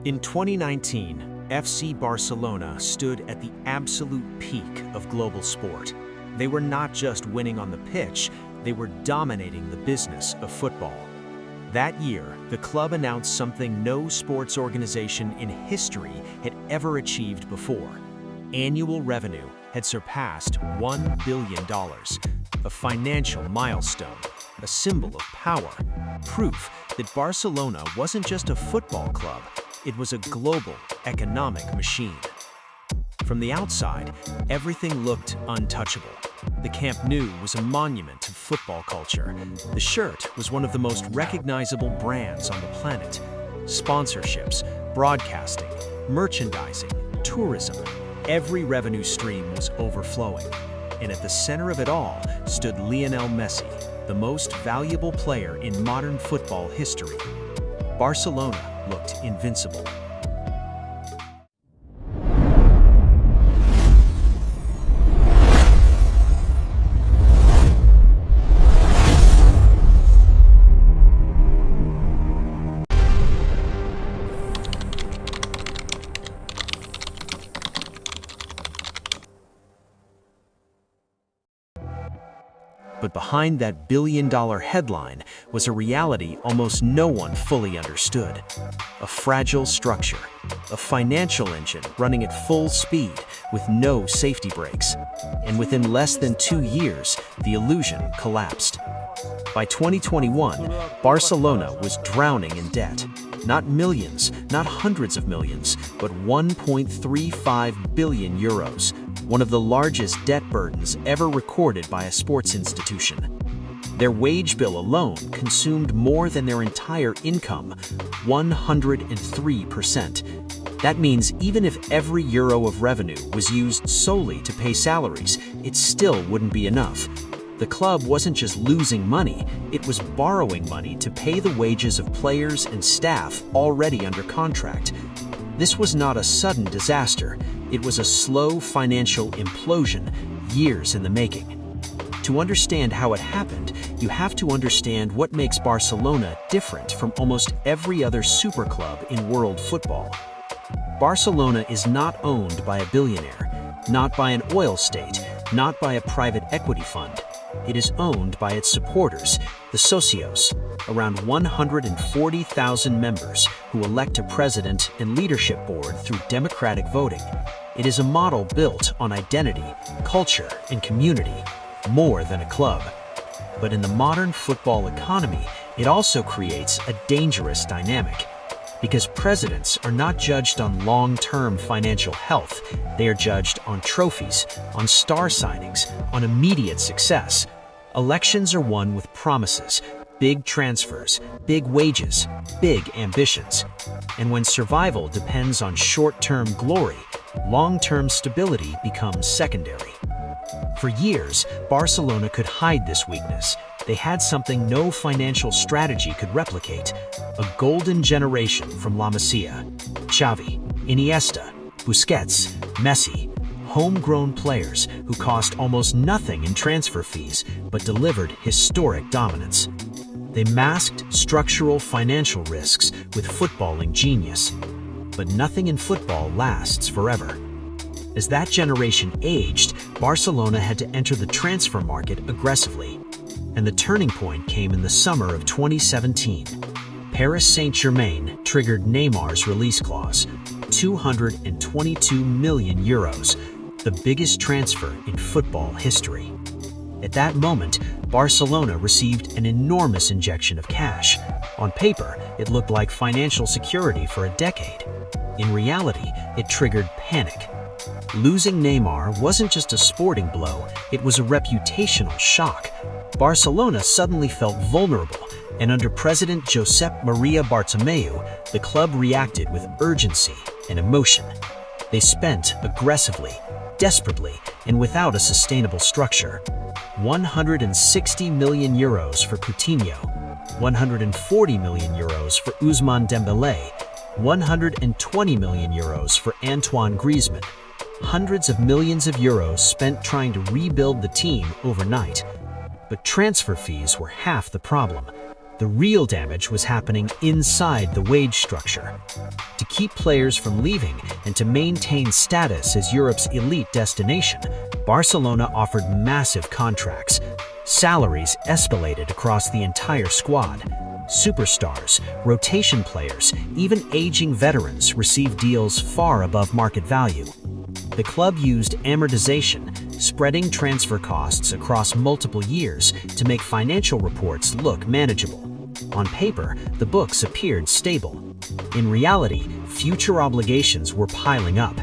In 2019, FC Barcelona stood at the absolute peak of global sport. They were not just winning on the pitch, they were dominating the business of football. That year, the club announced something no sports organization in history had ever achieved before. Annual revenue had surpassed $1 billion, a financial milestone, a symbol of power, proof that Barcelona wasn't just a football club, it was a global economic machine. From the outside, everything looked untouchable. The Camp Nou was a monument to football culture. The shirt was one of the most recognizable brands on the planet. Sponsorships, broadcasting, merchandising, tourism, every revenue stream was overflowing. And at the center of it all stood Lionel Messi, the most valuable player in modern football history. Barcelona looked invincible. But behind that billion-dollar headline was a reality almost no one fully understood. A fragile structure, a financial engine running at full speed with no safety brakes. And within less than 2 years, the illusion collapsed. By 2021, Barcelona was drowning in debt. Not millions, not hundreds of millions, but 1.35 billion euros, one of the largest debt burdens ever recorded by a sports institution. Their wage bill alone consumed more than their entire income, 103%. That means even if every euro of revenue was used solely to pay salaries, it still wouldn't be enough. The club wasn't just losing money, it was borrowing money to pay the wages of players and staff already under contract. This was not a sudden disaster, it was a slow financial implosion, years in the making. To understand how it happened, you have to understand what makes Barcelona different from almost every other super club in world football. Barcelona is not owned by a billionaire, not by an oil state, not by a private equity fund. It is owned by its supporters, the socios, around 140,000 members who elect a president and leadership board through democratic voting. It is a model built on identity, culture, and community, more than a club. But in the modern football economy, it also creates a dangerous dynamic. Because presidents are not judged on long-term financial health, they are judged on trophies, on star signings, on immediate success. Elections are won with promises, big transfers, big wages, big ambitions. And when survival depends on short-term glory, long-term stability becomes secondary. For years, Barcelona could hide this weakness. They had something no financial strategy could replicate, a golden generation from La Masia, Xavi, Iniesta, Busquets, Messi, homegrown players who cost almost nothing in transfer fees but delivered historic dominance. They masked structural financial risks with footballing genius. But nothing in football lasts forever. As that generation aged, Barcelona had to enter the transfer market aggressively. And the turning point came in the summer of 2017. Paris Saint-Germain triggered Neymar's release clause, 222 million euros, the biggest transfer in football history. At that moment, Barcelona received an enormous injection of cash. On paper, it looked like financial security for a decade. In reality, it triggered panic. Losing Neymar wasn't just a sporting blow, it was a reputational shock. Barcelona suddenly felt vulnerable, and under President Josep Maria Bartomeu, the club reacted with urgency and emotion. They spent aggressively, desperately, and without a sustainable structure. 160 million euros for Coutinho, 140 million euros for Ousmane Dembélé, 120 million euros for Antoine Griezmann. Hundreds of millions of euros spent trying to rebuild the team overnight. But transfer fees were half the problem. The real damage was happening inside the wage structure. To keep players from leaving and to maintain status as Europe's elite destination, Barcelona offered massive contracts. Salaries escalated across the entire squad. Superstars, rotation players, even aging veterans received deals far above market value. The club used amortization, spreading transfer costs across multiple years to make financial reports look manageable. On paper, the books appeared stable. In reality, future obligations were piling up.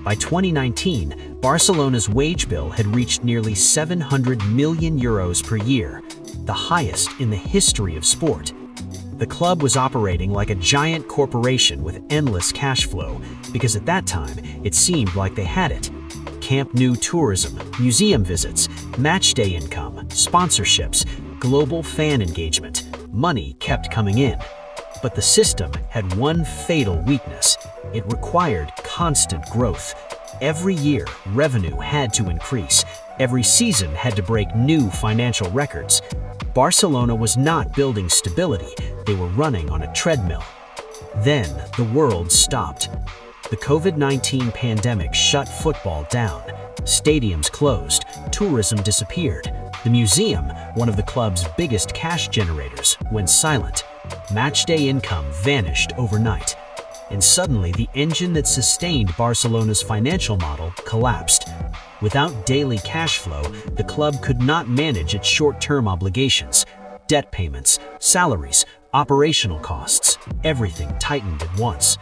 By 2019, Barcelona's wage bill had reached nearly 700 million euros per year, the highest in the history of sport. The club was operating like a giant corporation with endless cash flow, because at that time, it seemed like they had it. Camp Nou tourism, museum visits, matchday income, sponsorships, global fan engagement. Money kept coming in. But the system had one fatal weakness. It required constant growth. Every year, revenue had to increase. Every season had to break new financial records. Barcelona was not building stability, they were running on a treadmill. Then, the world stopped. The COVID-19 pandemic shut football down. Stadiums closed, tourism disappeared. The museum, one of the club's biggest cash generators, went silent. Matchday income vanished overnight. And suddenly, the engine that sustained Barcelona's financial model collapsed. Without daily cash flow, the club could not manage its short-term obligations. Debt payments, salaries, operational costs, everything tightened at once.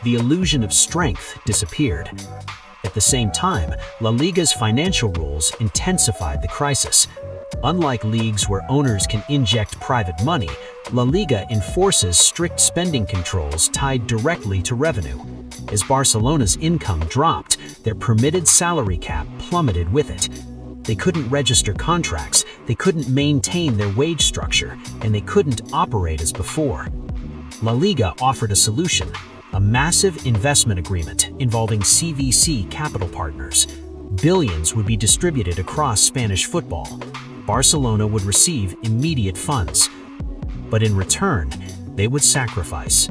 The illusion of strength disappeared. At the same time, La Liga's financial rules intensified the crisis. Unlike leagues where owners can inject private money, La Liga enforces strict spending controls tied directly to revenue. As Barcelona's income dropped, their permitted salary cap plummeted with it. They couldn't register contracts, they couldn't maintain their wage structure, and they couldn't operate as before. La Liga offered a solution, a massive investment agreement involving CVC capital partners. Billions would be distributed across Spanish football. Barcelona would receive immediate funds. But in return, they would sacrifice